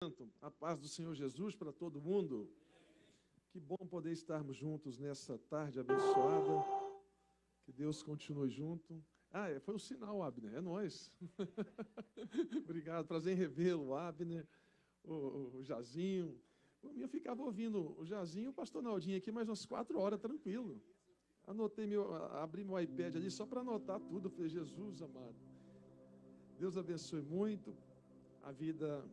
A paz do Senhor Jesus para todo mundo. Que bom poder estarmos juntos nessa tarde abençoada. Que Deus continue junto. Foi o sinal, Abner, é nós. Obrigado, prazer em revê-lo, Abner, o Jazinho. Eu ficava ouvindo o Jazinho e o pastor Naldinho aqui mais umas 4 horas, tranquilo. Abri meu iPad ali só para anotar tudo. Eu falei, Jesus amado. Deus abençoe muito a vida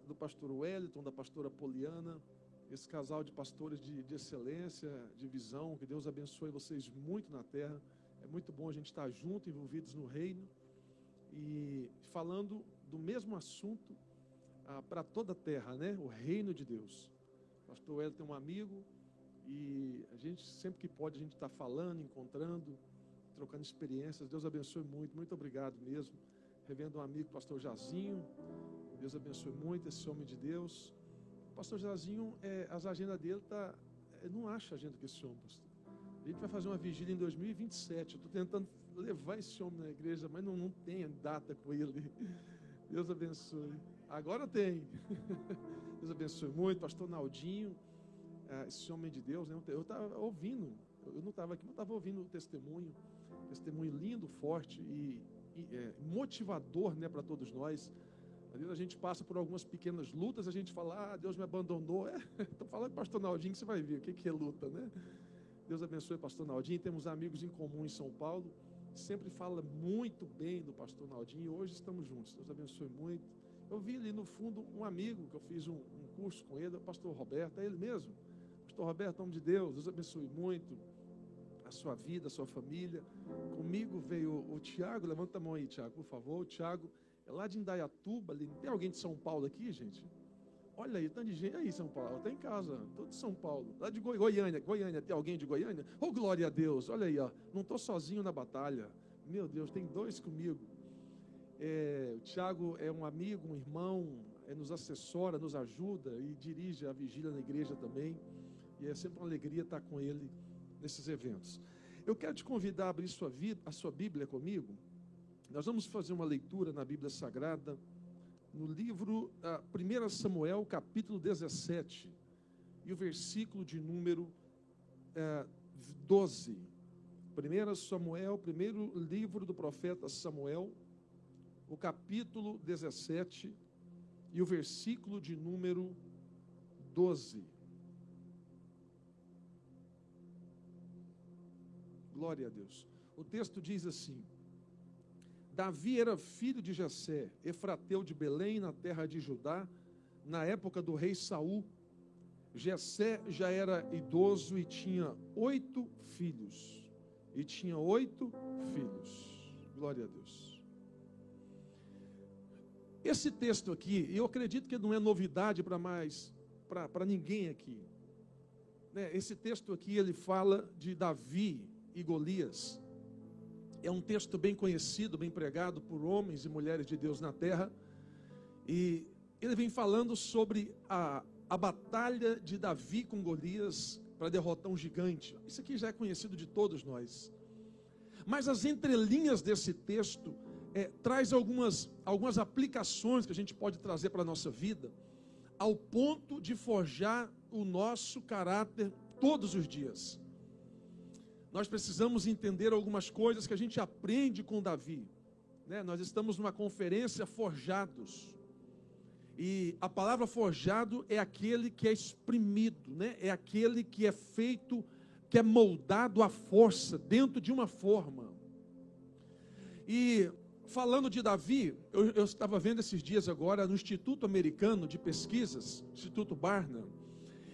do pastor Wellington, da pastora Poliana, esse casal de pastores de excelência, de visão. Que Deus abençoe vocês muito na terra. É muito bom a gente estar junto, envolvidos no reino e falando do mesmo assunto para toda a terra, né? O reino de Deus. O pastor Wellington é um amigo e a gente, sempre que pode, a gente está falando, encontrando, trocando experiências. Deus abençoe muito, muito obrigado mesmo. Revendo um amigo, o pastor Jazinho. Deus abençoe muito esse homem de Deus. O pastor Jazinho, as agendas dele não acha agenda com esse homem, pastor. A gente vai fazer uma vigília em 2027. Eu estou tentando levar esse homem na igreja, mas não tem data com ele. Deus abençoe. Agora tem. Deus abençoe muito. Pastor Naldinho, esse homem de Deus, né? Eu estava ouvindo, eu não estava aqui, mas estava ouvindo o testemunho lindo, forte e motivador, né, para todos nós. Às vezes a gente passa por algumas pequenas lutas, a gente fala, Deus me abandonou. Estou falando com o pastor Naldinho, que você vai ver o que é luta, né? Deus abençoe o pastor Naldinho. Temos amigos em comum em São Paulo, sempre fala muito bem do pastor Naldinho, e hoje estamos juntos. Deus abençoe muito. Eu vi ali no fundo um amigo, que eu fiz um curso com ele, o pastor Roberto, é ele mesmo. Pastor Roberto, homem de Deus, Deus abençoe muito a sua vida, a sua família. Comigo veio o Tiago, levanta a mão aí, Tiago, por favor. O Tiago é lá de Indaiatuba, ali. Tem alguém de São Paulo aqui, gente? Olha aí, tanto de gente aí, São Paulo, está em casa, todo de São Paulo. Lá de Goiânia, tem alguém de Goiânia? Oh, glória a Deus, olha aí, ó. Não estou sozinho na batalha. Meu Deus, tem 2 comigo. O Tiago é um amigo, um irmão, nos assessora, nos ajuda e dirige a vigília na igreja também. E é sempre uma alegria estar com ele nesses eventos. Eu quero te convidar a abrir a sua Bíblia comigo. Nós vamos fazer uma leitura na Bíblia Sagrada, no livro 1 Samuel, capítulo 17, e o versículo de número 12. 1 Samuel, primeiro livro do profeta Samuel, o capítulo 17, e o versículo de número 12. Glória a Deus. O texto diz assim: Davi era filho de Jessé, efrateu de Belém, na terra de Judá, na época do rei Saul. Jessé já era idoso e tinha 8 filhos. Glória a Deus. Esse texto aqui, eu acredito que não é novidade para ninguém aqui. Esse texto aqui, ele fala de Davi e Golias. É um texto bem conhecido, bem pregado por homens e mulheres de Deus na terra. E ele vem falando sobre a batalha de Davi com Golias para derrotar um gigante. Isso aqui já é conhecido de todos nós. Mas as entrelinhas desse texto traz algumas aplicações que a gente pode trazer para a nossa vida, ao ponto de forjar o nosso caráter todos os dias. Nós precisamos entender algumas coisas que a gente aprende com Davi, né? Nós estamos numa conferência Forjados. E a palavra forjado é aquele que é exprimido, né? É aquele que é feito, que é moldado à força, dentro de uma forma. E falando de Davi, eu estava vendo esses dias agora no Instituto Americano de Pesquisas, Instituto Barnum,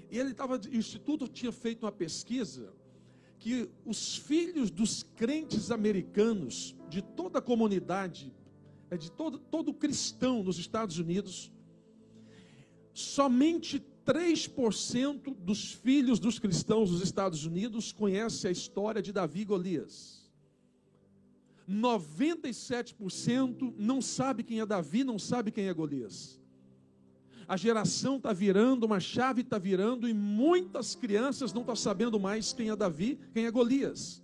e o Instituto tinha feito uma pesquisa que os filhos dos crentes americanos, de toda a comunidade, de todo cristão nos Estados Unidos, somente 3% dos filhos dos cristãos dos Estados Unidos conhecem a história de Davi e Golias. 97% não sabe quem é Davi, não sabe quem é Golias. A geração está virando, uma chave está virando, e muitas crianças não estão sabendo mais quem é Davi, quem é Golias.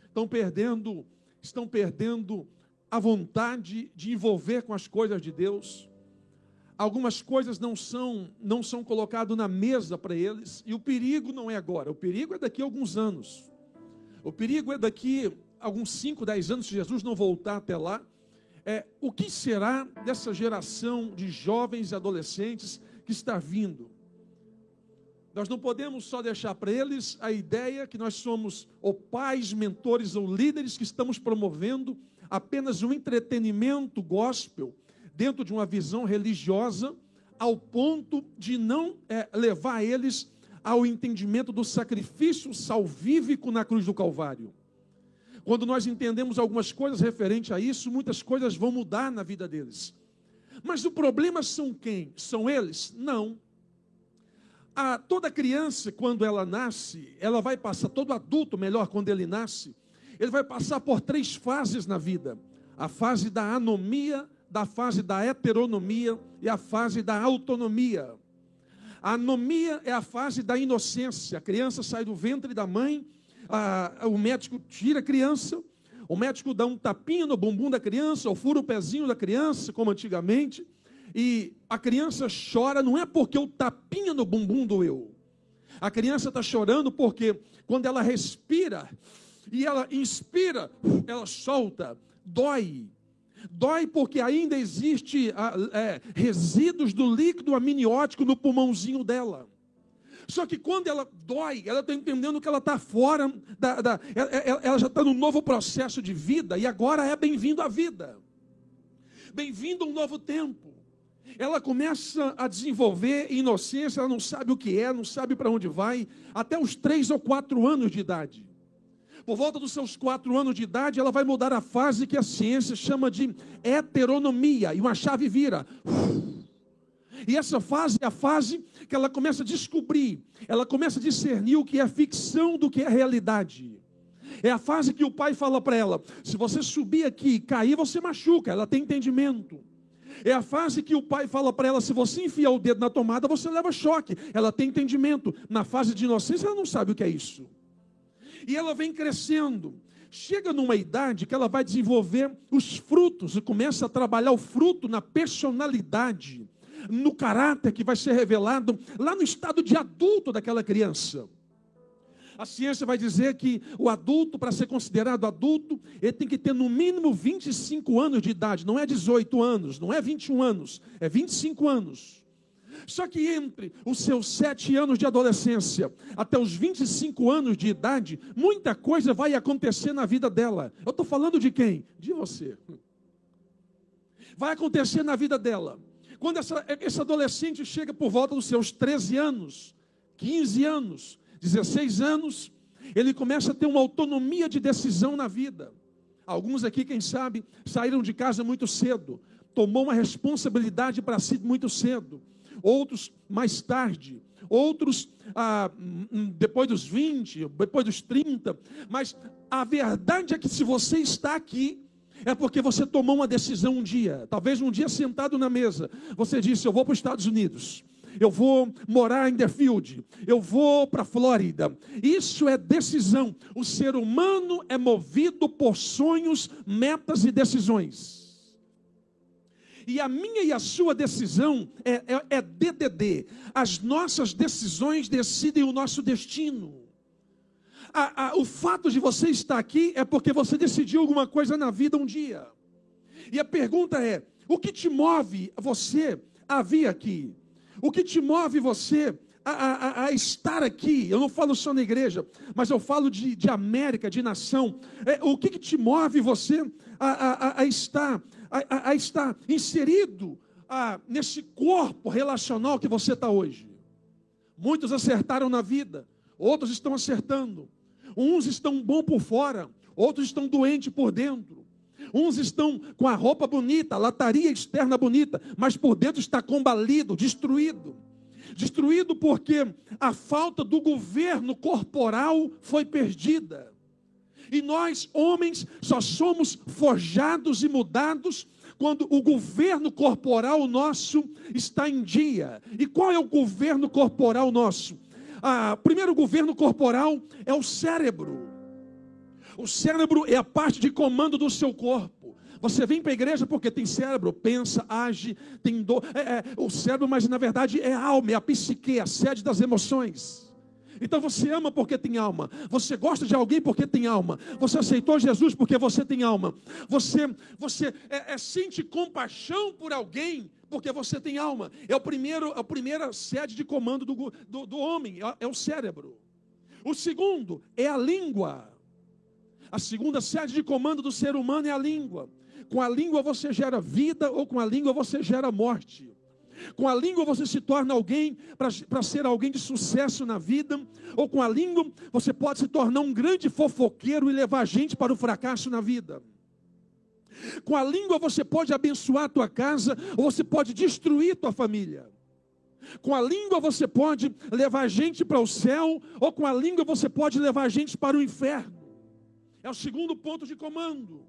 Estão perdendo a vontade de envolver com as coisas de Deus, algumas coisas não são colocadas na mesa para eles, e o perigo não é agora, o perigo é daqui a alguns anos. O perigo é daqui a alguns 5, 10 anos, se Jesus não voltar até lá. O que será dessa geração de jovens e adolescentes que está vindo? Nós não podemos só deixar para eles a ideia que nós somos ou pais, mentores ou líderes que estamos promovendo apenas um entretenimento gospel dentro de uma visão religiosa, ao ponto de não levar eles ao entendimento do sacrifício salvífico na cruz do Calvário. Quando nós entendemos algumas coisas referentes a isso, muitas coisas vão mudar na vida deles. Mas o problema são quem? São eles? Não. Toda criança, quando ela nasce, ela vai passar, todo adulto, melhor, quando ele nasce, ele vai passar por 3 fases na vida. A fase da anomia, da fase da heteronomia e a fase da autonomia. A anomia é a fase da inocência. A criança sai do ventre da mãe, o médico tira a criança, o médico dá um tapinha no bumbum da criança, ou fura o pezinho da criança, como antigamente, e a criança chora, não é porque o tapinha no bumbum doeu. A criança está chorando porque quando ela respira e ela inspira, ela solta, dói. Dói porque ainda existe resíduos do líquido amniótico no pulmãozinho dela. Só que quando ela dói, ela está entendendo que ela está fora, ela já está num novo processo de vida, e agora é bem-vindo à vida. Bem-vindo a um novo tempo. Ela começa a desenvolver inocência, ela não sabe o que é, não sabe para onde vai, até os 3 ou 4 anos de idade. Por volta dos seus 4 anos de idade, ela vai mudar a fase que a ciência chama de heteronomia, e uma chave vira. E essa fase é a fase que ela começa a descobrir, ela começa a discernir o que é ficção do que é realidade. É a fase que o pai fala para ela: se você subir aqui e cair, você machuca. Ela tem entendimento. É a fase que o pai fala para ela: se você enfiar o dedo na tomada, você leva choque. Ela tem entendimento. Na fase de inocência, ela não sabe o que é isso. E ela vem crescendo. Chega numa idade que ela vai desenvolver os frutos e começa a trabalhar o fruto na personalidade, no caráter que vai ser revelado lá no estado de adulto daquela criança. A ciência vai dizer que o adulto, para ser considerado adulto, ele tem que ter no mínimo 25 anos de idade. Não é 18 anos, não é 21 anos, é 25 anos. Só que entre os seus 7 anos de adolescência até os 25 anos de idade, muita coisa vai acontecer na vida dela. Eu estou falando de quem? De você. Vai acontecer na vida dela. Quando essa adolescente chega por volta dos seus 13 anos, 15 anos, 16 anos, ele começa a ter uma autonomia de decisão na vida. Alguns aqui, quem sabe, saíram de casa muito cedo, tomou uma responsabilidade para si muito cedo. Outros mais tarde, outros depois dos 20, depois dos 30, mas a verdade é que se você está aqui, é porque você tomou uma decisão um dia, talvez um dia sentado na mesa, você disse: eu vou para os Estados Unidos, eu vou morar em Deerfield, eu vou para a Flórida. Isso é decisão. O ser humano é movido por sonhos, metas e decisões. E a minha e a sua decisão é DDD. As nossas decisões decidem o nosso destino. O fato de você estar aqui é porque você decidiu alguma coisa na vida um dia. E a pergunta é: o que te move você a vir aqui? O que te move você a estar aqui? Eu não falo só na igreja, mas eu falo de América, de nação. O que te move você a estar inserido nesse corpo relacional que você está hoje? Muitos acertaram na vida, outros estão acertando. Uns estão bons por fora, outros estão doentes por dentro. Uns estão com a roupa bonita, a lataria externa bonita, mas por dentro está combalido, destruído. Destruído porque a falta do governo corporal foi perdida. E nós, homens, só somos forjados e mudados quando o governo corporal nosso está em dia. E qual é o governo corporal nosso? O primeiro governo corporal é o cérebro. O cérebro é a parte de comando do seu corpo. Você vem para a igreja porque tem cérebro, pensa, age, tem dor. O cérebro, mas na verdade é a alma, é a psique, a sede das emoções. Então você ama porque tem alma. Você gosta de alguém porque tem alma. Você aceitou Jesus porque você tem alma. Você sente compaixão por alguém porque você tem alma. A primeira sede de comando do homem, é o cérebro. O segundo é a língua. A segunda sede de comando do ser humano é a língua. Com a língua você gera vida ou com a língua você gera morte. Com a língua você se torna alguém para ser alguém de sucesso na vida, ou com a língua você pode se tornar um grande fofoqueiro e levar a gente para o fracasso na vida. Com a língua você pode abençoar a tua casa, ou você pode destruir a tua família. Com a língua você pode levar a gente para o céu, ou com a língua você pode levar a gente para o inferno. É o segundo ponto de comando.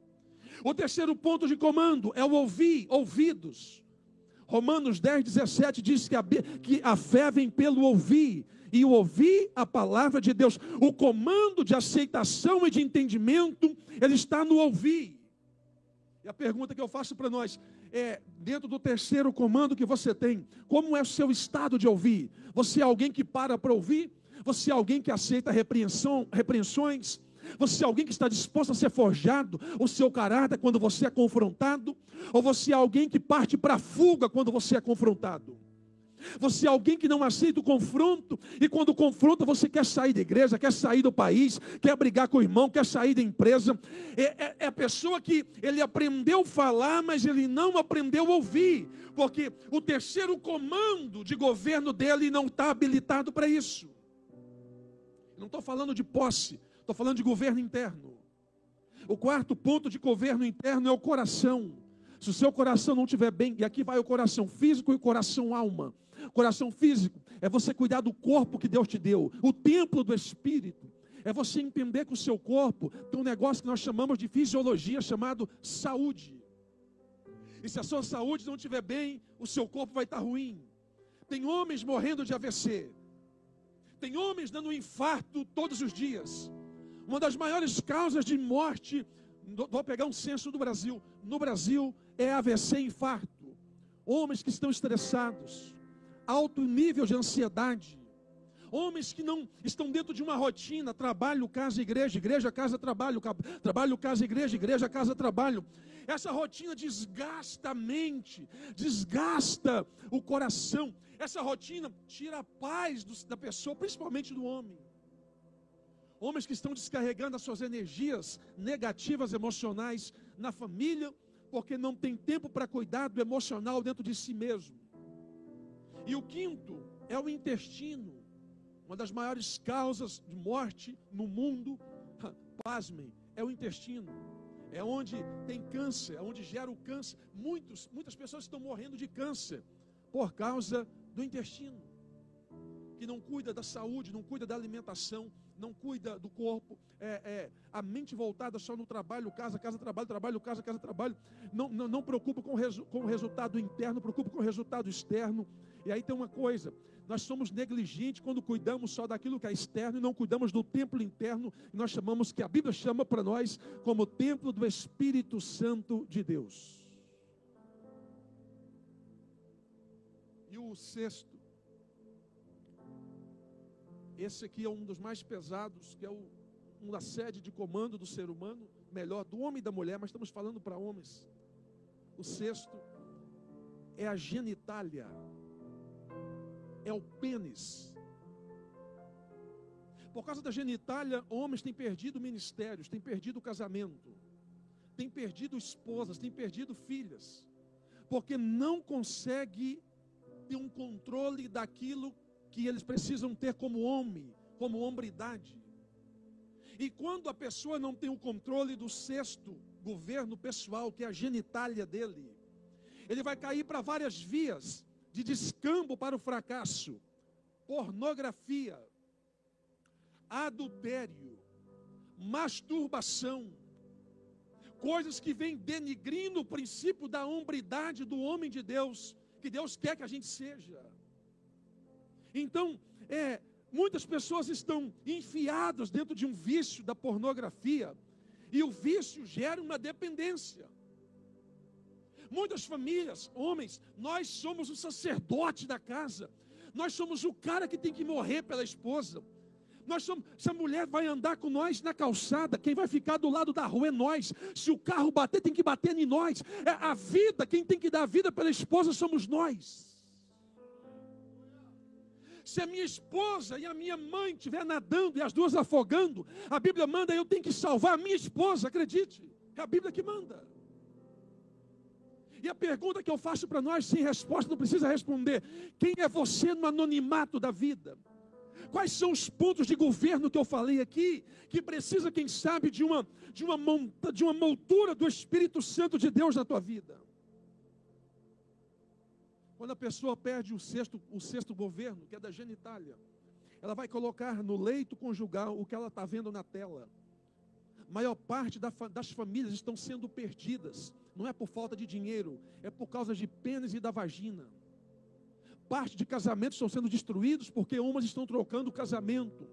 O terceiro ponto de comando é o ouvir, ouvidos. Romanos 10, 17 diz que a fé vem pelo ouvir, e o ouvir a palavra de Deus. O comando de aceitação e de entendimento, ele está no ouvir. E a pergunta que eu faço para nós é, dentro do terceiro comando que você tem, como é o seu estado de ouvir? Você é alguém que para ouvir? Você é alguém que aceita repreensões? Você é alguém que está disposto a ser forjado o seu caráter quando você é confrontado? Ou você é alguém que parte para a fuga quando você é confrontado? Você é alguém que não aceita o confronto, e quando confronta você quer sair da igreja, quer sair do país, quer brigar com o irmão, quer sair da empresa. É a pessoa que ele aprendeu a falar, mas ele não aprendeu a ouvir, porque o terceiro comando de governo dele não está habilitado para isso. Não estou falando de posse, estou falando de governo interno. O quarto ponto de governo interno é o coração. Se o seu coração não estiver bem, e aqui vai o coração físico e o coração alma. Coração físico é você cuidar do corpo que Deus te deu, o templo do Espírito. É você entender que o seu corpo tem um negócio que nós chamamos de fisiologia, chamado saúde. E se a sua saúde não estiver bem, o seu corpo vai estar ruim. Tem homens morrendo de AVC. Tem homens dando infarto todos os dias. Uma das maiores causas de morte, vou pegar um censo do Brasil. No Brasil é AVC e infarto. Homens que estão estressados, alto nível de ansiedade. Homens que não estão dentro de uma rotina, trabalho, casa, igreja, igreja, casa, trabalho, trabalho, casa, igreja, igreja, casa, trabalho. Essa rotina desgasta a mente, desgasta o coração. Essa rotina tira a paz da pessoa, principalmente do homem. Homens que estão descarregando as suas energias negativas, emocionais na família, porque não tem tempo para cuidar do emocional dentro de si mesmo. E o quinto é o intestino. Uma das maiores causas de morte no mundo, pasmem, é o intestino. É onde tem câncer, é onde gera o câncer. Muitas pessoas estão morrendo de câncer por causa do intestino. Que não cuida da saúde, não cuida da alimentação, não cuida do corpo, a mente voltada só no trabalho, casa, trabalho, trabalho, casa, trabalho, não preocupa com o resultado interno, preocupa com o resultado externo. E aí tem uma coisa, nós somos negligentes quando cuidamos só daquilo que é externo e não cuidamos do templo interno, e nós chamamos, que a Bíblia chama para nós como templo do Espírito Santo de Deus. E o sexto, esse aqui é um dos mais pesados, que é uma sede de comando do ser humano, melhor, do homem e da mulher, mas estamos falando para homens. O sexto é a genitália, é o pênis. Por causa da genitália, homens têm perdido ministérios, têm perdido casamento, têm perdido esposas, têm perdido filhas, porque não consegue ter um controle daquilo que eles precisam ter como homem, como hombridade. E quando a pessoa não tem o controle do sexto governo pessoal, que é a genitália dele, ele vai cair para várias vias de descambo para o fracasso: pornografia, adultério, masturbação, coisas que vêm denigrindo o princípio da hombridade do homem de Deus, que Deus quer que a gente seja. Então, muitas pessoas estão enfiadas dentro de um vício da pornografia, e o vício gera uma dependência. Muitas famílias, homens, nós somos o sacerdote da casa. Nós somos o cara que tem que morrer pela esposa. Se a mulher vai andar com nós na calçada, quem vai ficar do lado da rua é nós. Se o carro bater, tem que bater em nós. É a vida, quem tem que dar a vida pela esposa somos nós. Se a minha esposa e a minha mãe estiver nadando e as duas afogando, a Bíblia manda, eu tenho que salvar a minha esposa, acredite. É a Bíblia que manda. E a pergunta que eu faço para nós, sem resposta, não precisa responder. Quem é você no anonimato da vida? Quais são os pontos de governo que eu falei aqui, que precisa, quem sabe, de uma moldura do Espírito Santo de Deus na tua vida? Quando a pessoa perde o sexto governo, que é da genitália, ela vai colocar no leito conjugal o que ela está vendo na tela. A maior parte das famílias estão sendo perdidas. Não é por falta de dinheiro, é por causa de pênis e da vagina. Parte de casamentos estão sendo destruídos porque umas estão trocando o casamento.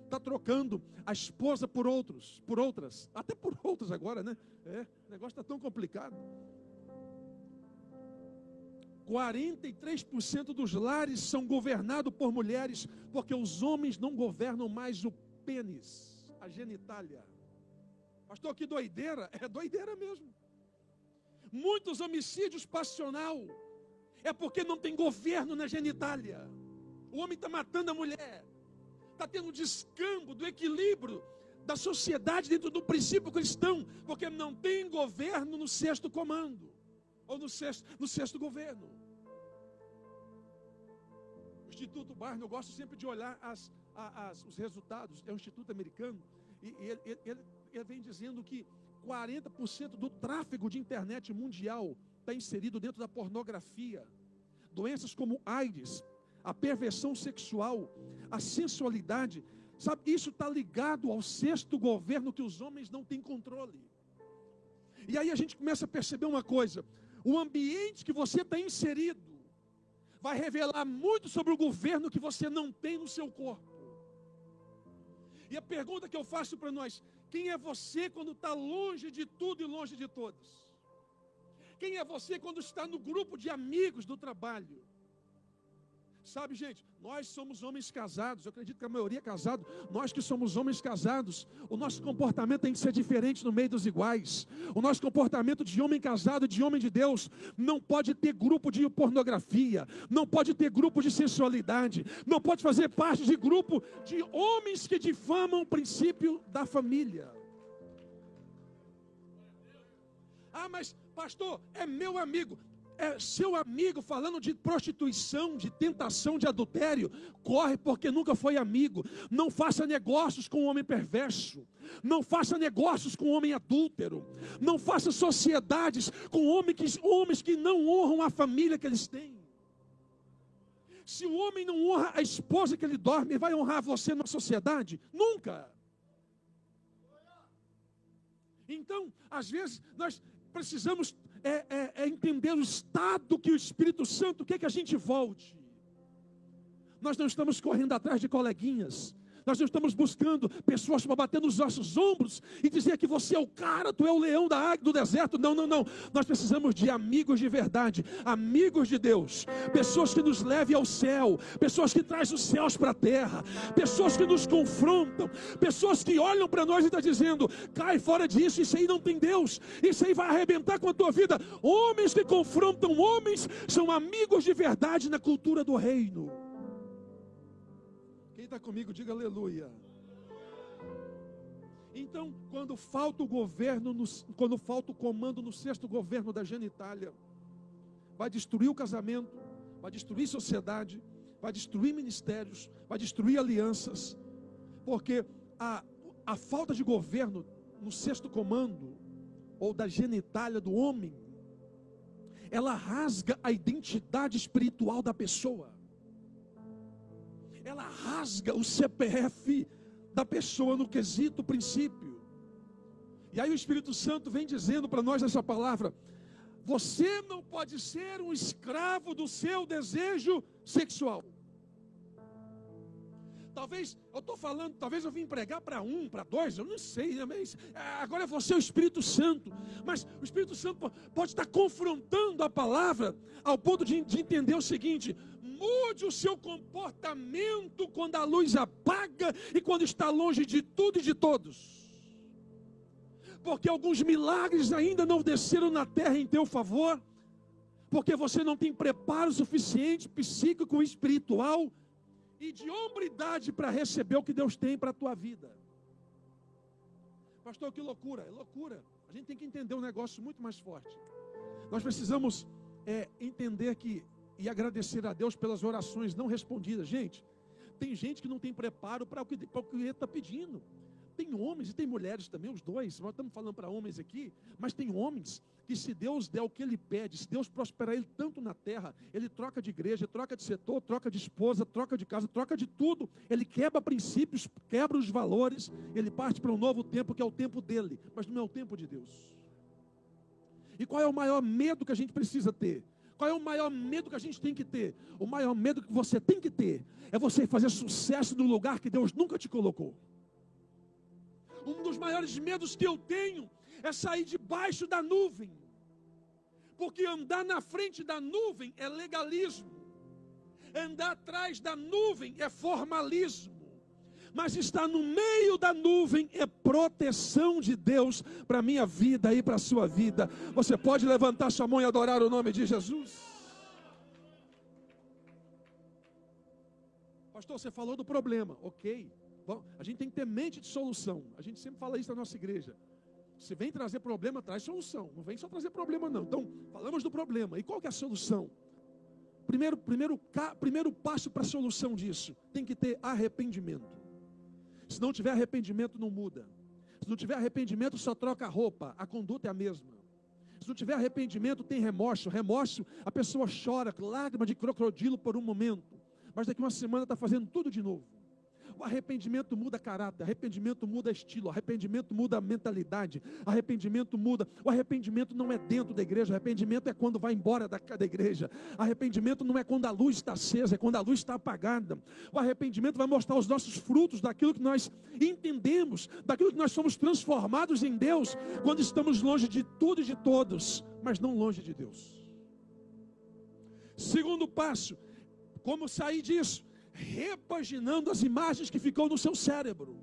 Está trocando a esposa por outras. Até por outras agora, né? O negócio está tão complicado. 43% dos lares são governados por mulheres, porque os homens não governam mais o pênis, a genitália. Pastor, que doideira? É doideira mesmo. Muitos homicídios passional é porque não tem governo na genitália. O homem está matando a mulher, está tendo um descambo do equilíbrio da sociedade dentro do princípio cristão, porque não tem governo no sexto comando, ou no sexto governo. O Instituto Barna, eu gosto sempre de olhar os resultados, é um instituto americano, e ele vem dizendo que 40% do tráfego de internet mundial está inserido dentro da pornografia. Doenças como AIDS, a perversão sexual, a sensualidade, sabe, isso está ligado ao sexto governo que os homens não têm controle. E aí a gente começa a perceber uma coisa: o ambiente que você está inserido vai revelar muito sobre o governo que você não tem no seu corpo. E a pergunta que eu faço para nós: quem é você quando está longe de tudo e longe de todos? Quem é você quando está no grupo de amigos do trabalho? Sabe, gente, nós somos homens casados, eu acredito que a maioria é casado. Nós que somos homens casados, o nosso comportamento tem que ser diferente no meio dos iguais. O nosso comportamento de homem casado, de homem de Deus, não pode ter grupo de pornografia, não pode ter grupo de sensualidade, não pode fazer parte de grupo de homens que difamam o princípio da família. Ah, mas pastor, é meu amigo. É seu amigo falando de prostituição, de tentação, de adultério, corre porque nunca foi amigo. Não faça negócios com um homem perverso, não faça negócios com um homem adúltero, não faça sociedades com homens que não honram a família que eles têm. Se o homem não honra a esposa que ele dorme, vai honrar você na sociedade? Nunca. Então, às vezes, nós precisamos entender o estado que o Espírito Santo quer que a gente volte. Nós não estamos correndo atrás de coleguinhas. Nós não estamos buscando pessoas para bater nos nossos ombros e dizer que você é o cara, tu é o leão da águia do deserto. Não, não, não. Nós precisamos de amigos de verdade, amigos de Deus, pessoas que nos levem ao céu, pessoas que trazem os céus para a terra, pessoas que nos confrontam, pessoas que olham para nós e estão dizendo: cai fora disso, isso aí não tem Deus, isso aí vai arrebentar com a tua vida. Homens que confrontam homens são amigos de verdade na cultura do reino. Quem está comigo, diga aleluia. Então, quando falta o governo, quando falta o comando no sexto governo da genitália, vai destruir o casamento, vai destruir sociedade, vai destruir ministérios, vai destruir alianças, porque a falta de governo no sexto comando, ou da genitália do homem, ela rasga a identidade espiritual da pessoa. Ela rasga o CPF da pessoa no quesito princípio. E aí o Espírito Santo vem dizendo para nós essa palavra: você não pode ser um escravo do seu desejo sexual. Talvez eu estou falando, talvez eu vim pregar para um, para dois, eu não sei, né? Mas agora é você o Espírito Santo. Mas o Espírito Santo pode estar confrontando a palavra ao ponto de entender o seguinte: mude o seu comportamento quando a luz apaga e quando está longe de tudo e de todos. Porque alguns milagres ainda não desceram na terra em teu favor, porque você não tem preparo suficiente, psíquico e espiritual, e de hombridade para receber o que Deus tem para a tua vida. Pastor, que loucura, é loucura. A gente tem que entender um negócio muito mais forte. Nós precisamos entender e agradecer a Deus pelas orações não respondidas. Gente, tem gente que não tem preparo para o que ele está pedindo. Tem homens e tem mulheres também, os dois. Nós estamos falando para homens aqui, mas tem homens que, se Deus der o que ele pede, se Deus prosperar ele tanto na terra, ele troca de igreja, troca de setor, troca de esposa, troca de casa, troca de tudo. Ele quebra princípios, quebra os valores, ele parte para um novo tempo, que é o tempo dele, mas não é o tempo de Deus. E qual é o maior medo que a gente precisa ter? Qual é o maior medo que a gente tem que ter? O maior medo que você tem que ter é você fazer sucesso no lugar que Deus nunca te colocou. Um dos maiores medos que eu tenho é sair debaixo da nuvem. Porque andar na frente da nuvem é legalismo. Andar atrás da nuvem é formalismo. Mas estar no meio da nuvem é proteção de Deus para a minha vida e para a sua vida. Você pode levantar sua mão e adorar o nome de Jesus? Pastor, você falou do problema, ok. Bom, a gente tem que ter mente de solução. A gente sempre fala isso na nossa igreja. Se vem trazer problema, traz solução. Não vem só trazer problema, não. Então, falamos do problema. E qual que é a solução? Primeiro passo para a solução disso: tem que ter arrependimento. Se não tiver arrependimento, não muda. Se não tiver arrependimento, só troca a roupa. A conduta é a mesma. Se não tiver arrependimento, tem remorso. Remorso, a pessoa chora, lágrima de crocodilo por um momento, mas daqui uma semana está fazendo tudo de novo. O arrependimento muda caráter, arrependimento muda estilo, arrependimento muda mentalidade, arrependimento muda. O arrependimento não é dentro da igreja, o arrependimento é quando vai embora da igreja. Arrependimento não é quando a luz está acesa, é quando a luz está apagada. O arrependimento vai mostrar os nossos frutos daquilo que nós entendemos, daquilo que nós somos transformados em Deus, quando estamos longe de tudo e de todos, mas não longe de Deus. Segundo passo, como sair disso? Repaginando as imagens que ficou no seu cérebro.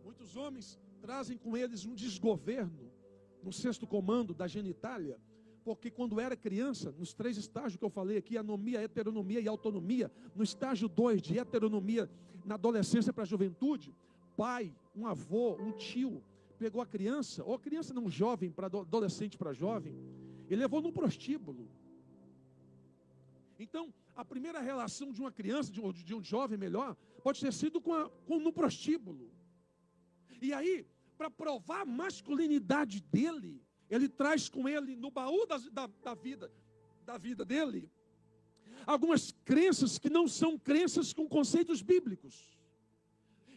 Muitos homens trazem com eles um desgoverno no sexto comando da genitália, porque quando era criança, nos 3 estágios que eu falei aqui, anomia, heteronomia e autonomia, no estágio 2 de heteronomia, na adolescência para a juventude, pai, um avô, um tio, pegou a criança, ou a criança não, jovem, para adolescente para jovem, e levou num prostíbulo. Então, a primeira relação de uma criança, de um jovem melhor, pode ter sido no prostíbulo. E aí, para provar a masculinidade dele, ele traz com ele, no baú da vida dele, algumas crenças que não são crenças com conceitos bíblicos.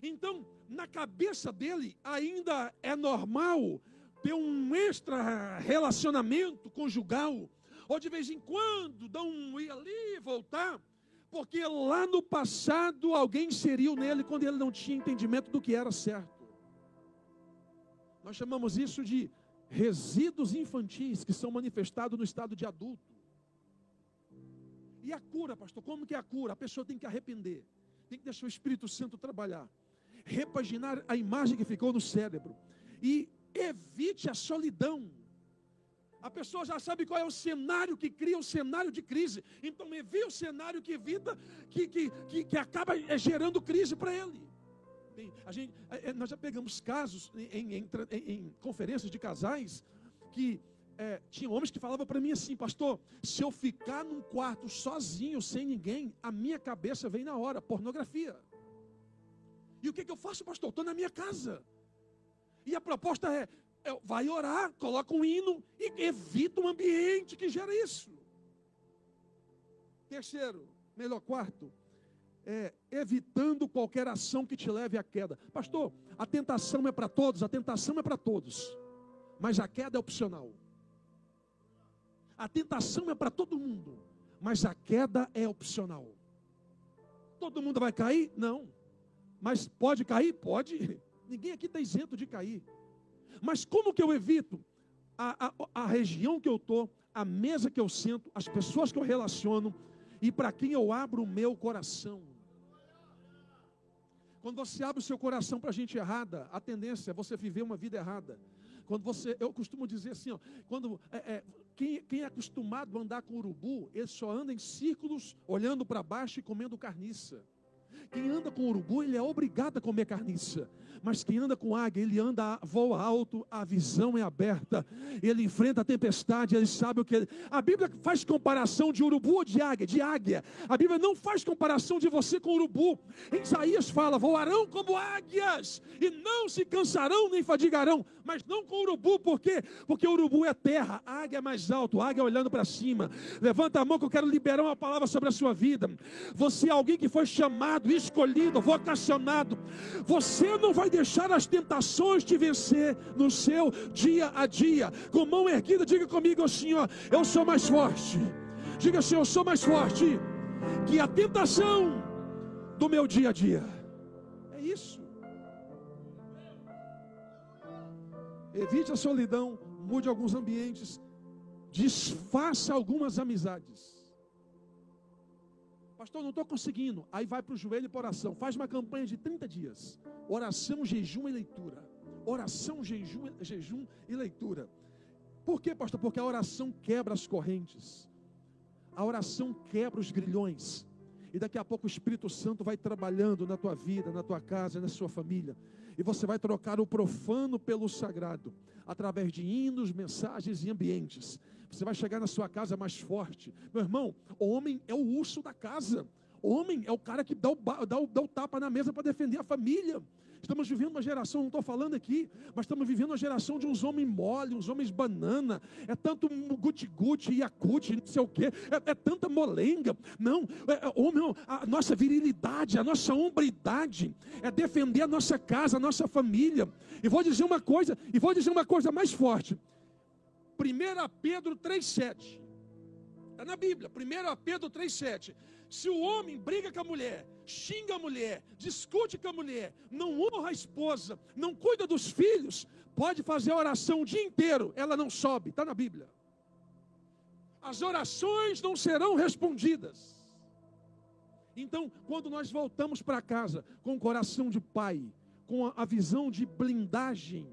Então, na cabeça dele, ainda é normal ter um extra relacionamento conjugal, ou de vez em quando, dá um ir ali e voltar, porque lá no passado alguém inseriu nele quando ele não tinha entendimento do que era certo. Nós chamamos isso de resíduos infantis que são manifestados no estado de adulto. E a cura, pastor, como que é a cura? A pessoa tem que arrepender, tem que deixar o Espírito Santo trabalhar, repaginar a imagem que ficou no cérebro e evite a solidão. A pessoa já sabe qual é o cenário que cria o cenário de crise. Então evita o cenário que evita, que acaba gerando crise para ele. Nós já pegamos casos em conferências de casais que tinha homens que falavam para mim assim: pastor, se eu ficar num quarto sozinho, sem ninguém, a minha cabeça vem na hora, pornografia. E o que eu faço, pastor? Estou na minha casa. E a proposta vai orar, coloca um hino e evita um ambiente que gera isso. Terceiro, quarto, evitando qualquer ação que te leve à queda. Pastor, a tentação é para todos, mas a queda é opcional. A tentação é para todo mundo, mas a queda é opcional. Todo mundo vai cair? Não. Mas pode cair? Pode. Ninguém aqui está isento de cair. Mas como que eu evito? A região que eu estou, a mesa que eu sento, as pessoas que eu relaciono e para quem eu abro o meu coração. Quando você abre o seu coração para gente errada, a tendência é você viver uma vida errada. Eu costumo dizer assim, ó, quem é acostumado a andar com urubu, ele só anda em círculos, olhando para baixo e comendo carniça. Quem anda com urubu, ele é obrigado a comer carniça. Mas quem anda com águia, ele voa alto, a visão é aberta, ele enfrenta a tempestade, ele sabe o que... A Bíblia faz comparação de urubu ou de águia. A Bíblia não faz comparação de você com urubu. Em Isaías fala, voarão como águias, e não se cansarão nem fadigarão, mas não com urubu. Por quê? Porque o urubu é terra, a águia é mais alto, a águia olhando para cima. Levanta a mão que eu quero liberar uma palavra sobre a sua vida. Você é alguém que foi chamado, escolhido, vocacionado. Você não vai deixar as tentações te vencer no seu dia a dia. Com mão erguida, diga comigo assim, ó, eu sou mais forte. Diga assim, eu sou mais forte que a tentação do meu dia a dia. É isso. Evite a solidão, mude alguns ambientes, desfaça algumas amizades. Pastor, não estou conseguindo. Aí vai para o joelho e para oração. Faz uma campanha de 30 dias. Oração, jejum e leitura. Oração, jejum e leitura. Por quê, pastor? Porque a oração quebra as correntes. A oração quebra os grilhões. E daqui a pouco o Espírito Santo vai trabalhando na tua vida, na tua casa, na sua família. E você vai trocar o profano pelo sagrado. Através de hinos, mensagens e ambientes. Você vai chegar na sua casa mais forte. Meu irmão, o homem é o urso da casa. O homem é o cara que dá o tapa na mesa para defender a família. Estamos vivendo uma geração, não estou falando aqui, mas estamos vivendo uma geração de uns homens mole, uns homens banana. É tanto guti-guti, iacuti, não sei o quê. É tanta molenga. Não, homem, a nossa virilidade, a nossa hombridade é defender a nossa casa, a nossa família. E vou dizer uma coisa mais forte. 1 Pedro 3,7, está na Bíblia, 1 Pedro 3,7, se o homem briga com a mulher, xinga a mulher, discute com a mulher, não honra a esposa, não cuida dos filhos, pode fazer a oração o dia inteiro, ela não sobe, está na Bíblia. As orações não serão respondidas. Então, quando nós voltamos para casa com o coração de pai, com a visão de blindagem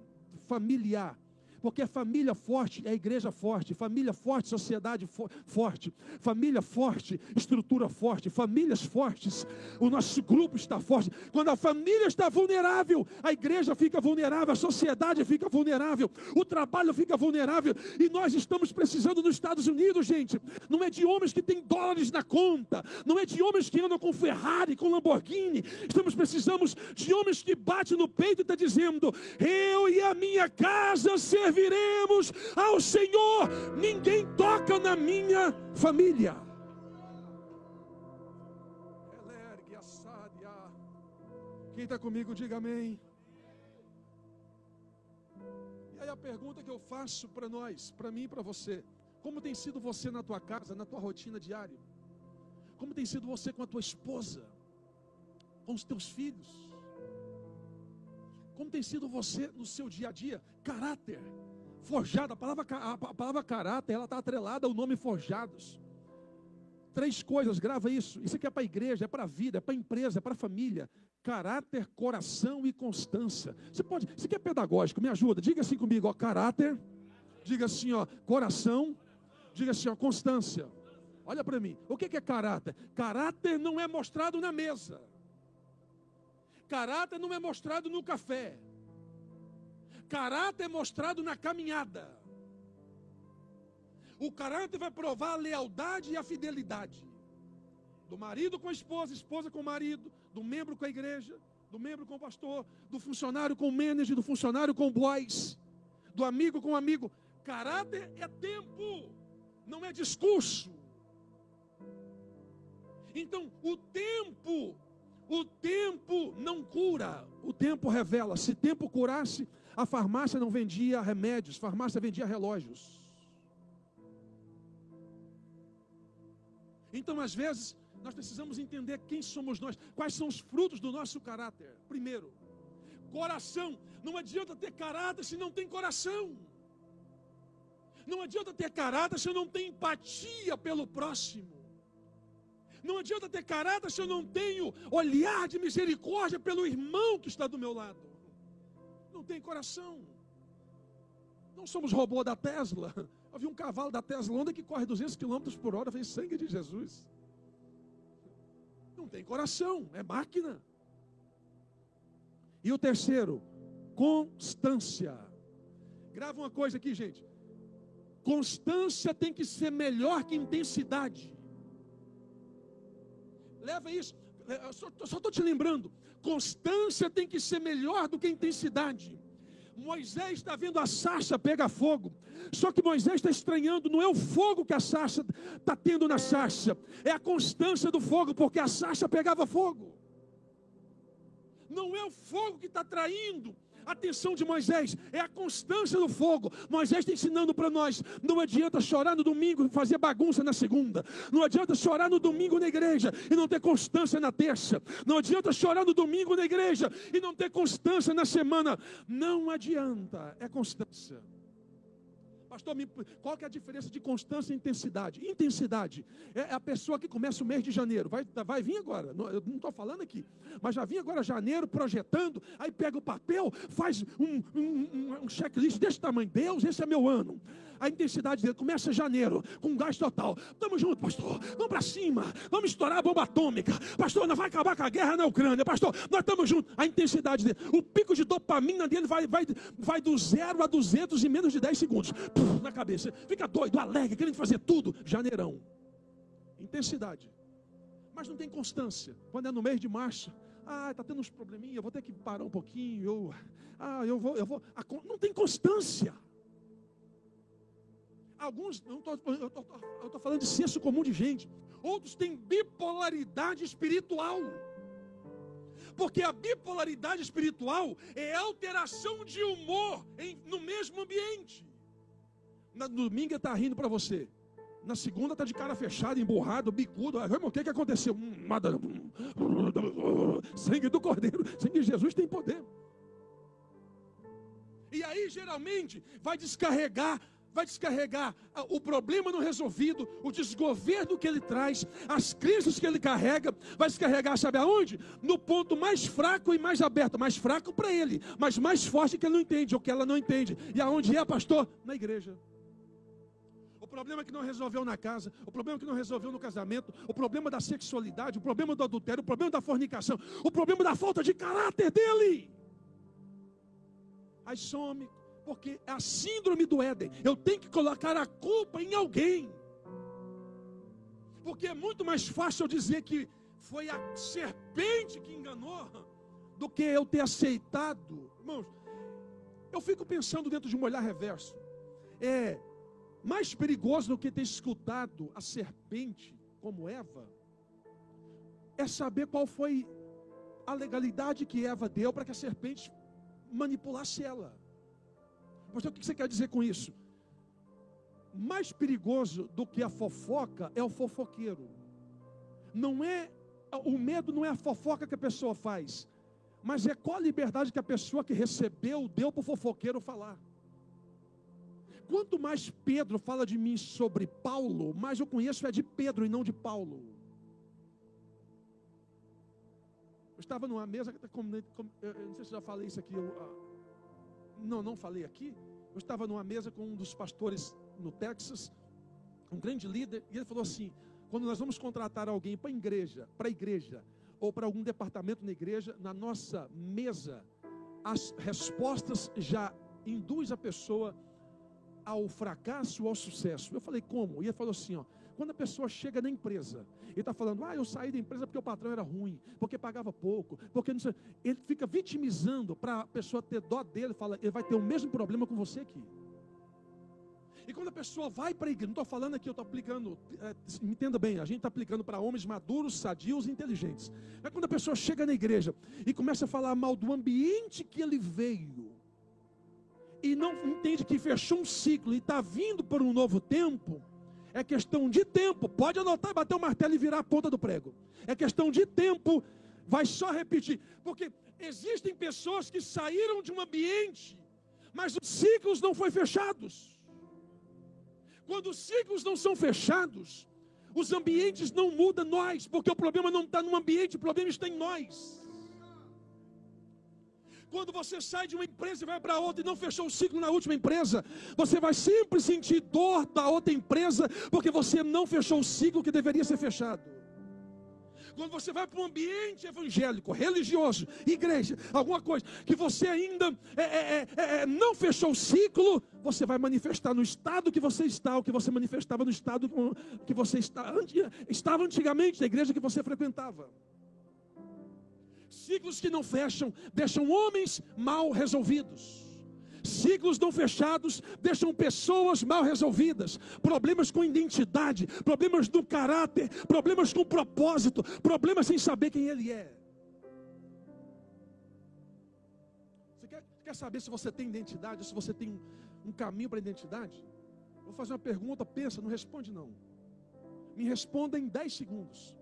familiar, porque a família forte é a igreja forte, família forte, sociedade forte, família forte, estrutura forte, famílias fortes, o nosso grupo está forte. Quando a família está vulnerável, a igreja fica vulnerável, a sociedade fica vulnerável, o trabalho fica vulnerável, e nós estamos precisando nos Estados Unidos, gente, não é de homens que têm dólares na conta, não é de homens que andam com Ferrari, com Lamborghini, precisamos de homens que batem no peito e estão dizendo, eu e a minha casa serviremos ao Senhor, ninguém toca na minha família. Quem está comigo, diga amém. E aí a pergunta que eu faço para nós, para mim e para você, como tem sido você na tua casa, na tua rotina diária? Como tem sido você com a tua esposa, com os teus filhos? Como tem sido você no seu dia a dia? Caráter, forjado, a palavra caráter, ela está atrelada ao nome forjados. 3 coisas, grava isso. Isso aqui é para a igreja, é para a vida, é para a empresa, é para a família. Caráter, coração e constância. Isso aqui é pedagógico, me ajuda. Diga assim comigo, ó, caráter. Diga assim, ó, coração. Diga assim, ó, constância. Olha para mim. O que é caráter? Caráter não é mostrado na mesa. Caráter não é mostrado no café. Caráter é mostrado na caminhada. O caráter vai provar a lealdade e a fidelidade. Do marido com a esposa, esposa com o marido, do membro com a igreja, do membro com o pastor, do funcionário com o manager, do funcionário com o boys, do amigo com o amigo. Caráter é tempo, não é discurso. Então, o tempo não cura, o tempo revela. Se tempo curasse, a farmácia não vendia remédios, a farmácia vendia relógios. Então, às vezes, nós precisamos entender quem somos nós, quais são os frutos do nosso caráter. Primeiro, coração. Não adianta ter caráter se não tem coração. Não adianta ter caráter se eu não tenho empatia pelo próximo. Não adianta ter caráter se eu não tenho olhar de misericórdia pelo irmão que está do meu lado. Não tem coração. Não somos robô da Tesla. Havia um cavalo da Tesla Honda que corre 200 km por hora, fez sangue de Jesus. Não tem coração, é máquina. E o terceiro, constância. Grava uma coisa aqui, gente. Constância tem que ser melhor que intensidade. Leva isso, eu só estou te lembrando. Constância tem que ser melhor do que intensidade. Moisés está vendo a sarça pegar fogo. Só que Moisés está estranhando, não é o fogo que a sarça está tendo na sarça, é a constância do fogo, porque a sarça pegava fogo. Não é o fogo que está traindo a atenção de Moisés, é a constância do fogo. Moisés está ensinando para nós, não adianta chorar no domingo e fazer bagunça na segunda. Não adianta chorar no domingo na igreja e não ter constância na terça. Não adianta chorar no domingo na igreja e não ter constância na semana. Não adianta, é constância. Pastor, qual que é a diferença de constância e intensidade? Intensidade é a pessoa que começa o mês de janeiro, vai vir agora, eu não estou falando aqui, mas já vim agora janeiro projetando, aí pega o papel, faz um checklist desse tamanho, Deus, esse é meu ano. A intensidade dele começa em janeiro, com gás total. Estamos juntos, pastor, vamos para cima, vamos estourar a bomba atômica. Pastor, nós vamos acabar com a guerra na Ucrânia. Pastor, nós estamos juntos. A intensidade dele, o pico de dopamina dele vai do 0 a 200 em menos de 10 segundos. Puf, na cabeça, fica doido, alegre, querendo fazer tudo. Janeirão, intensidade. Mas não tem constância. Quando é no mês de março, está tendo uns probleminha, eu vou ter que parar um pouquinho. Eu vou. Não tem constância. Alguns, eu estou falando de senso comum de gente. Outros têm bipolaridade espiritual. Porque a bipolaridade espiritual é alteração de humor no mesmo ambiente. No domingo está rindo para você. Na segunda está de cara fechada, emburrado, bicudo. O que aconteceu? Sangue do Cordeiro, sangue de Jesus tem poder. E aí geralmente vai descarregar o problema não resolvido, o desgoverno que ele traz, as crises que ele carrega, vai descarregar, sabe aonde? No ponto mais fraco e mais aberto, mais fraco para ele, mas mais forte que ele não entende, ou que ela não entende. E aonde é, pastor? Na igreja. O problema que não resolveu na casa, o problema que não resolveu no casamento, o problema da sexualidade, o problema do adultério, o problema da fornicação, o problema da falta de caráter dele. Aí some. Porque é a síndrome do Éden. Eu tenho que colocar a culpa em alguém. Porque é muito mais fácil eu dizer que foi a serpente que enganou do que eu ter aceitado. Irmãos, eu fico pensando dentro de um olhar reverso. É mais perigoso do que ter escutado a serpente como Eva, é saber qual foi a legalidade que Eva deu para que a serpente manipulasse ela. Pastor, o que você quer dizer com isso? Mais perigoso do que a fofoca é o fofoqueiro. O medo não é a fofoca que a pessoa faz, mas é qual a liberdade que a pessoa que recebeu deu para o fofoqueiro falar. Quanto mais Pedro fala de mim sobre Paulo, mais eu conheço é de Pedro e não de Paulo. Eu estava numa mesa, eu não sei se já falei isso aqui, não falei aqui. Eu estava numa mesa com um dos pastores no Texas, um grande líder, e ele falou assim: quando nós vamos contratar alguém para a igreja, ou para algum departamento na igreja, na nossa mesa, as respostas já induzem a pessoa ao fracasso ou ao sucesso. Eu falei, como? E ele falou assim, quando a pessoa chega na empresa, ele está falando, eu saí da empresa porque o patrão era ruim, porque pagava pouco, porque não sei, ele fica vitimizando para a pessoa ter dó dele, fala, ele vai ter o mesmo problema com você aqui. E quando a pessoa vai para a igreja, não estou falando aqui, eu estou aplicando, me entenda bem, a gente está aplicando para homens maduros, sadios e inteligentes. Mas quando a pessoa chega na igreja e começa a falar mal do ambiente que ele veio, e não entende que fechou um ciclo e está vindo por um novo tempo, É questão de tempo. Pode anotar, bater o martelo e virar a ponta do prego. É questão de tempo. Vai só repetir. Porque existem pessoas que saíram de um ambiente, mas os ciclos não foram fechados. Quando os ciclos não são fechados, os ambientes não mudam nós, porque o problema não está no ambiente, o problema está em nós. Quando você sai de uma empresa e vai para outra e não fechou o ciclo na última empresa, você vai sempre sentir dor da outra empresa, porque você não fechou o ciclo que deveria ser fechado. Quando você vai para um ambiente evangélico, religioso, igreja, alguma coisa, que você ainda não fechou o ciclo, você vai manifestar no estado que você está, o que você manifestava no estado que você estava antigamente, na igreja que você frequentava. Ciclos que não fecham, deixam homens mal resolvidos. Ciclos não fechados deixam pessoas mal resolvidas, problemas com identidade, problemas no caráter, problemas com propósito, problemas sem saber quem ele é. Você quer saber se você tem identidade, se você tem um caminho para a identidade? Vou fazer uma pergunta, pensa, não responde não. Me responda em 10 segundos,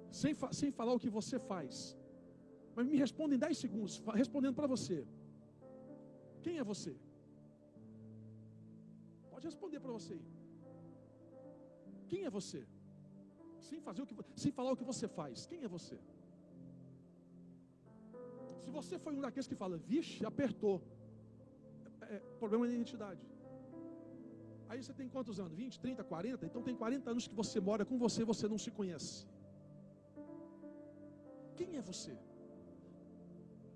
sem falar o que você faz, mas me responda em 10 segundos, respondendo para você. Quem é você? Pode responder para você. Quem é você? Sem falar o que você faz. Quem é você? Se você foi um daqueles que fala, vixe, apertou. Problema de identidade. Aí você tem quantos anos? 20, 30, 40? Então tem 40 anos que você mora com você não se conhece. Quem é você?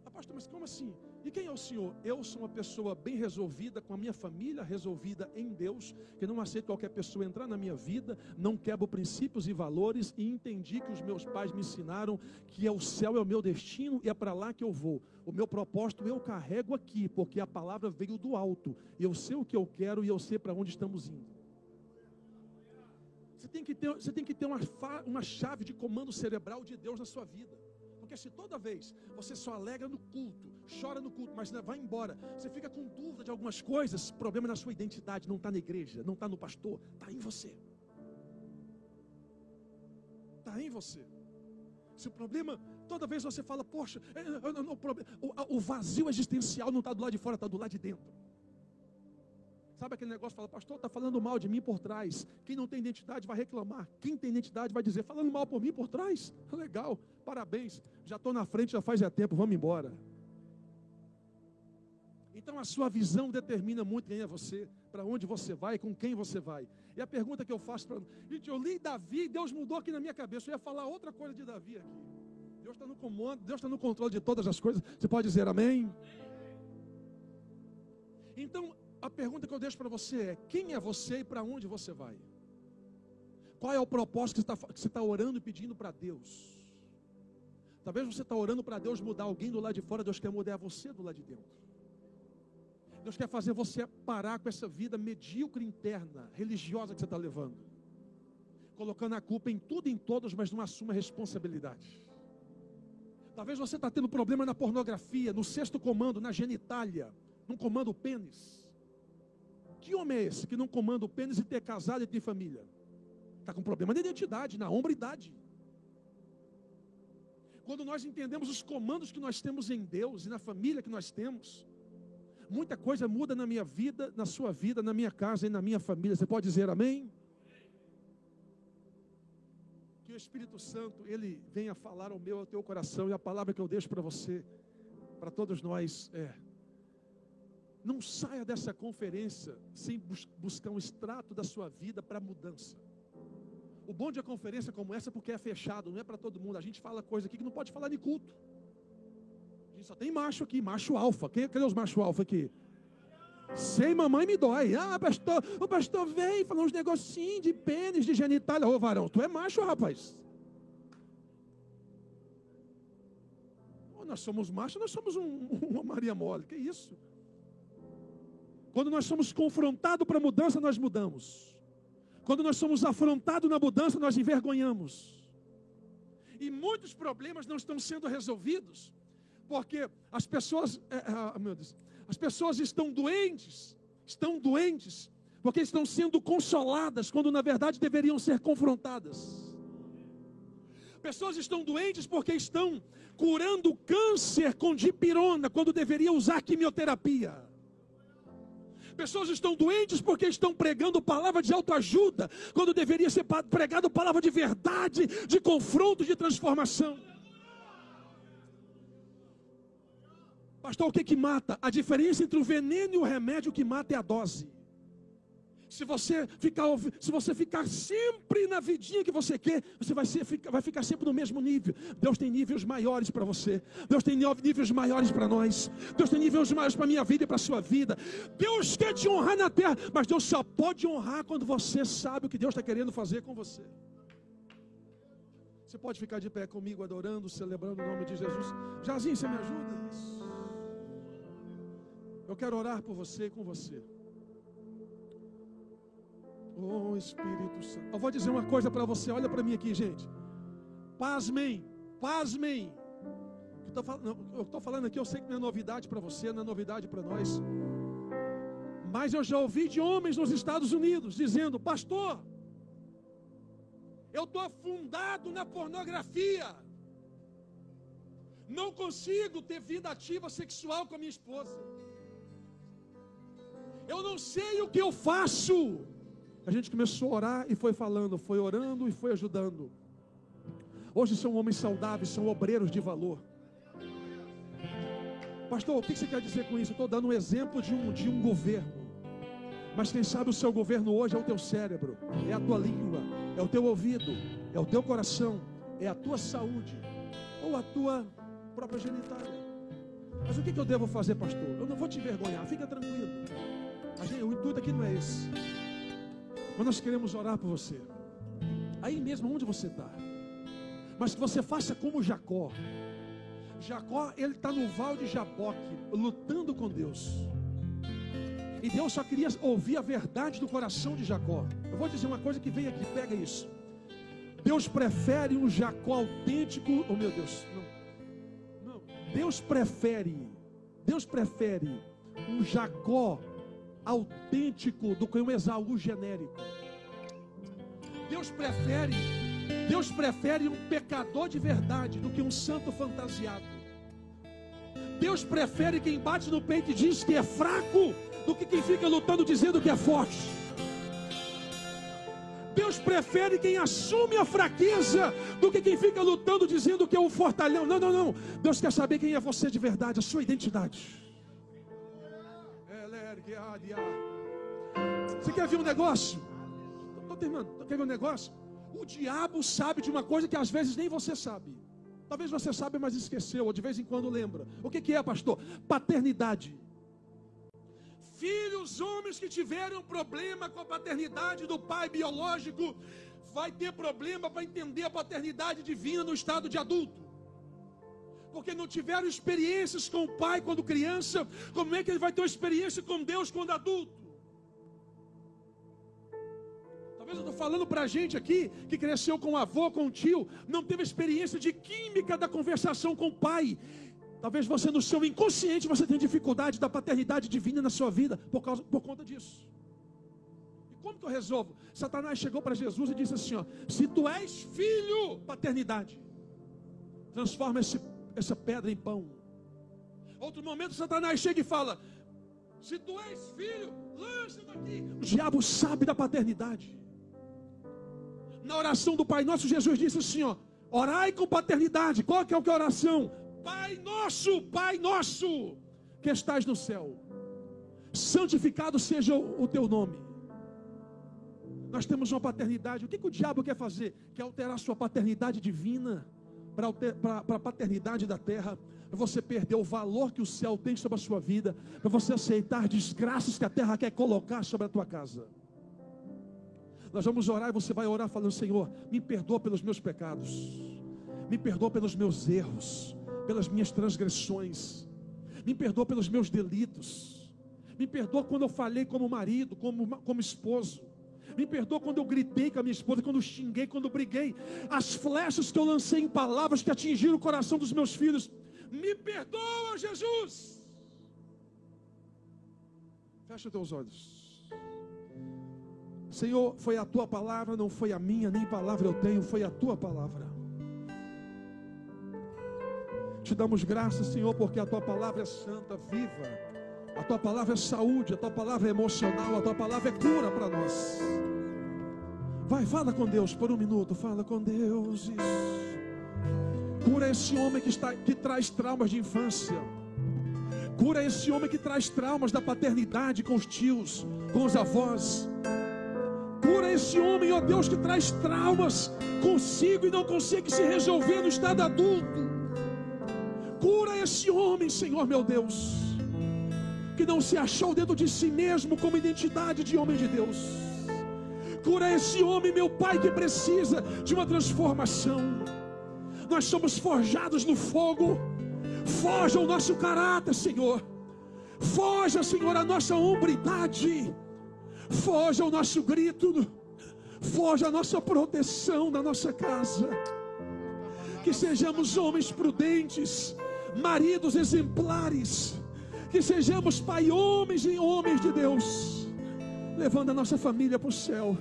Ah, pastor, mas como assim? E quem é o Senhor? Eu sou uma pessoa bem resolvida, com a minha família resolvida em Deus, que não aceito qualquer pessoa entrar na minha vida, não quebro princípios e valores, e entendi que os meus pais me ensinaram que o céu é o meu destino e é para lá que eu vou. O meu propósito eu carrego aqui, porque a palavra veio do alto, e eu sei o que eu quero e eu sei para onde estamos indo. Você tem que ter uma chave de comando cerebral de Deus na sua vida. Porque se toda vez você só alegra no culto, chora no culto, mas vai embora, você fica com dúvida de algumas coisas, problema na sua identidade, não está na igreja, não está no pastor, está em você. Está em você. Se o problema, toda vez você fala, poxa, o vazio existencial não está do lado de fora, está do lado de dentro. Sabe aquele negócio, fala, pastor, está falando mal de mim por trás. Quem não tem identidade vai reclamar. Quem tem identidade vai dizer, falando mal por mim por trás? Legal, parabéns. Já estou na frente, já faz tempo, vamos embora. Então a sua visão determina muito quem é você, para onde você vai, com quem você vai. E a pergunta que eu faço para... Gente, eu li Davi, Deus mudou aqui na minha cabeça. Eu ia falar outra coisa de Davi aqui. Deus está no comando, Deus está no controle de todas as coisas. Você pode dizer amém? Então... a pergunta que eu deixo para você é, quem é você e para onde você vai? Qual é o propósito que você está orando e pedindo para Deus? Talvez você está orando para Deus mudar alguém do lado de fora, Deus quer mudar você do lado de dentro. Deus quer fazer você parar com essa vida medíocre interna, religiosa que você está levando. Colocando a culpa em tudo e em todos, mas não assume a responsabilidade. Talvez você está tendo problema na pornografia, no sexto comando, na genitália, não comanda o pênis. Que homem é esse que não comanda o pênis e ter casado e ter família? Está com problema de identidade, na hombridade. Quando nós entendemos os comandos que nós temos em Deus e na família que nós temos, muita coisa muda na minha vida, na sua vida, na minha casa e na minha família. Você pode dizer amém? Que o Espírito Santo, ele venha falar ao meu, ao teu coração, e a palavra que eu deixo para você, para todos nós não saia dessa conferência sem buscar um extrato da sua vida para mudança. O bom de uma conferência como essa é porque é fechado, não é para todo mundo. A gente fala coisa aqui que não pode falar de culto. A gente só tem macho aqui, macho alfa. Cadê os macho alfa aqui? Sem mamãe me dói. Ah, pastor, o pastor vem falar uns negocinhos de pênis, de genitália. Ô varão, tu é macho, rapaz. Nós somos machos, nós somos uma Maria Mole. Que isso? Quando nós somos confrontados para a mudança, nós mudamos. Quando nós somos afrontados na mudança, nós envergonhamos. E muitos problemas não estão sendo resolvidos, porque as pessoas, as pessoas estão doentes, porque estão sendo consoladas, quando na verdade deveriam ser confrontadas. Pessoas estão doentes porque estão curando câncer com dipirona, quando deveriam usar quimioterapia. Pessoas estão doentes porque estão pregando palavra de autoajuda, quando deveria ser pregado palavra de verdade, de confronto, de transformação. Pastor, o que mata? A diferença entre o veneno e o remédio, que mata é a dose. Se você ficar sempre na vidinha que você quer, você vai ficar sempre no mesmo nível. Deus tem níveis maiores para você. Deus tem níveis maiores para nós. Deus tem níveis maiores para a minha vida e para a sua vida. Deus quer te honrar na terra, mas Deus só pode honrar quando você sabe o que Deus está querendo fazer com você. Você pode ficar de pé comigo, adorando, celebrando o nome de Jesus. Jazinho, você me ajuda? Isso. Eu quero orar por você e com você. Oh, Espírito Santo. Eu vou dizer uma coisa para você. Olha para mim aqui, gente. Pasmem. Eu estou falando aqui, eu sei que não é novidade para você, não é novidade para nós. Mas eu já ouvi de homens nos Estados Unidos dizendo: pastor, eu estou afundado na pornografia. Não consigo ter vida ativa sexual com a minha esposa. Eu não sei o que eu faço. A gente começou a orar e foi falando, foi orando e foi ajudando. Hoje são homens saudáveis, são obreiros de valor. Pastor, o que você quer dizer com isso? Eu estou dando um exemplo de um governo. Mas quem sabe o seu governo hoje é o teu cérebro, é a tua língua, é o teu ouvido, é o teu coração, é a tua saúde, ou a tua própria genitália. Mas o que eu devo fazer, pastor? Eu não vou te envergonhar, fica tranquilo. O intuito aqui não é esse. Mas nós queremos orar por você, aí mesmo onde você está. Mas que você faça como Jacó. Jacó, ele está no Val de Jaboque, lutando com Deus. E Deus só queria ouvir a verdade do coração de Jacó. Eu vou dizer uma coisa que vem aqui, pega isso. Deus prefere um Jacó autêntico. Oh meu Deus, não. Deus prefere um Jacó autêntico do que um Esaú genérico. Deus prefere um pecador de verdade do que um santo fantasiado. Deus prefere quem bate no peito e diz que é fraco do que quem fica lutando dizendo que é forte. Deus prefere quem assume a fraqueza do que quem fica lutando dizendo que é um fortalhão. Não. Deus quer saber quem é você de verdade, a sua identidade. Você quer ver um negócio? Estou terminando. Quer ver um negócio? O diabo sabe de uma coisa que às vezes nem você sabe. Talvez você saiba, mas esqueceu, ou de vez em quando lembra. O que é, pastor? Paternidade. Filhos, homens que tiveram problema com a paternidade do pai biológico, vai ter problema para entender a paternidade divina no estado de adulto. Porque não tiveram experiências com o pai quando criança, como é que ele vai ter uma experiência com Deus quando adulto? Talvez eu estou falando para a gente aqui, que cresceu com o avô, com o tio, não teve experiência de química da conversação com o pai. Talvez você no seu inconsciente, você tenha dificuldade da paternidade divina na sua vida, por conta disso. E como que eu resolvo? Satanás chegou para Jesus e disse assim, ó: se tu és filho, paternidade, transforma essa pedra em pão. Outro momento Satanás chega e fala: se tu és filho, lança daqui. O diabo sabe da paternidade. Na oração do Pai Nosso, Jesus disse assim, ó: orai com paternidade. Qual que é a oração? Pai nosso, que estás no céu, santificado seja o teu nome. Nós temos uma paternidade. O que o diabo quer fazer? Quer alterar sua paternidade divina para a paternidade da terra, para você perder o valor que o céu tem sobre a sua vida, para você aceitar desgraças que a terra quer colocar sobre a tua casa. Nós vamos orar e você vai orar falando: Senhor, me perdoa pelos meus pecados, me perdoa pelos meus erros, pelas minhas transgressões, me perdoa pelos meus delitos, me perdoa quando eu falhei como marido, como esposo, me perdoa quando eu gritei com a minha esposa, quando eu xinguei, quando eu briguei, as flechas que eu lancei em palavras que atingiram o coração dos meus filhos. Me perdoa, Jesus. Fecha teus olhos. Senhor, foi a tua palavra, não foi a minha, nem palavra eu tenho, foi a tua palavra. Te damos graças, Senhor, porque a tua palavra é santa, viva. A tua palavra é saúde, a tua palavra é emocional, a tua palavra é cura para nós. Vai, fala com Deus por um minuto, fala com Deus. Isso. Cura esse homem que traz traumas de infância. Cura esse homem que traz traumas da paternidade com os tios, com os avós. Cura esse homem, ó Deus, que traz traumas consigo e não consegue se resolver no estado adulto. Cura esse homem, Senhor meu Deus, que não se achou dentro de si mesmo como identidade de homem de Deus. Cura esse homem, meu Pai, que precisa de uma transformação. Nós somos forjados no fogo. Foja o nosso caráter, Senhor. Foja, Senhor, a nossa hombridade. Foja o nosso grito. Foja a nossa proteção na nossa casa. Que sejamos homens prudentes, maridos exemplares. Que sejamos, Pai, homens e homens de Deus, levando a nossa família para o céu.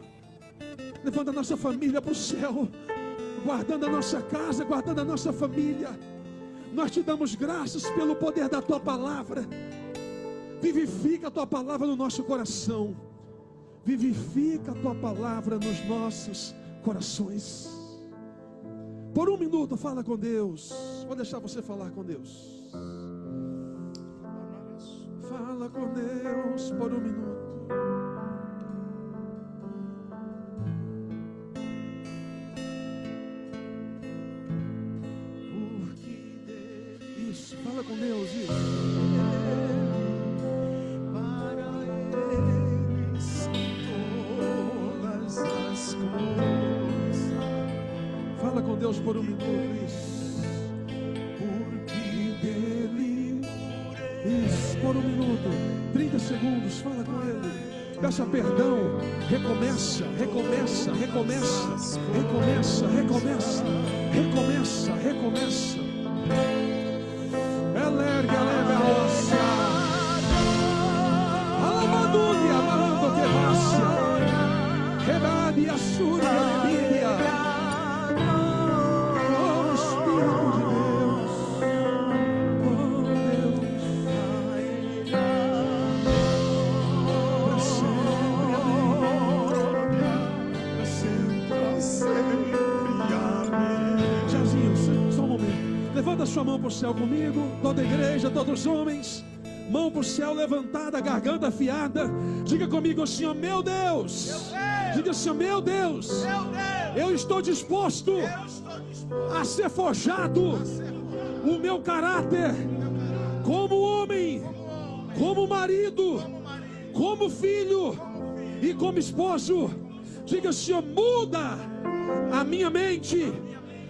Levando a nossa família para o céu. Guardando a nossa casa, guardando a nossa família. Nós te damos graças pelo poder da tua palavra. Vivifica a tua palavra no nosso coração. Vivifica a tua palavra nos nossos corações. Por um minuto, fala com Deus. Vou deixar você falar com Deus. Fala com Deus por um minuto. Isso, fala com Deus, isso. Para Ele são todas as coisas. Fala com Deus por um minuto, isso. Porque dele Isso, por um minuto, 30 segundos, fala com Ele. Peça perdão, recomeça, recomeça, recomeça, recomeça, recomeça, recomeça, recomeça. Elerga, eleva a roça. Alabadúnia, amarando que raça. Rebade a súria, lebídia. Oh, Espírito de Deus. Oh, Deus. para sempre, amém. Jazinho, só um momento. Levanta sua mão para o céu comigo, toda a igreja, todos os homens. Mão para o céu levantada, garganta afiada. Diga comigo, Senhor, meu Deus. Diga, Senhor, meu Deus. Eu estou disposto a ser forjado o meu caráter como homem, como marido, como filho e como esposo. Diga, Senhor, muda a minha mente,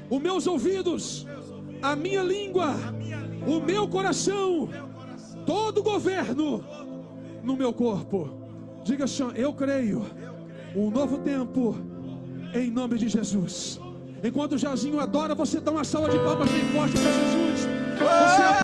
os meus ouvidos, a minha língua, o meu coração, todo o governo no meu corpo. Diga, Senhor, eu creio um novo tempo em nome de Jesus. Enquanto o Jazinho adora, você dá uma salva de palmas bem forte para Jesus. Você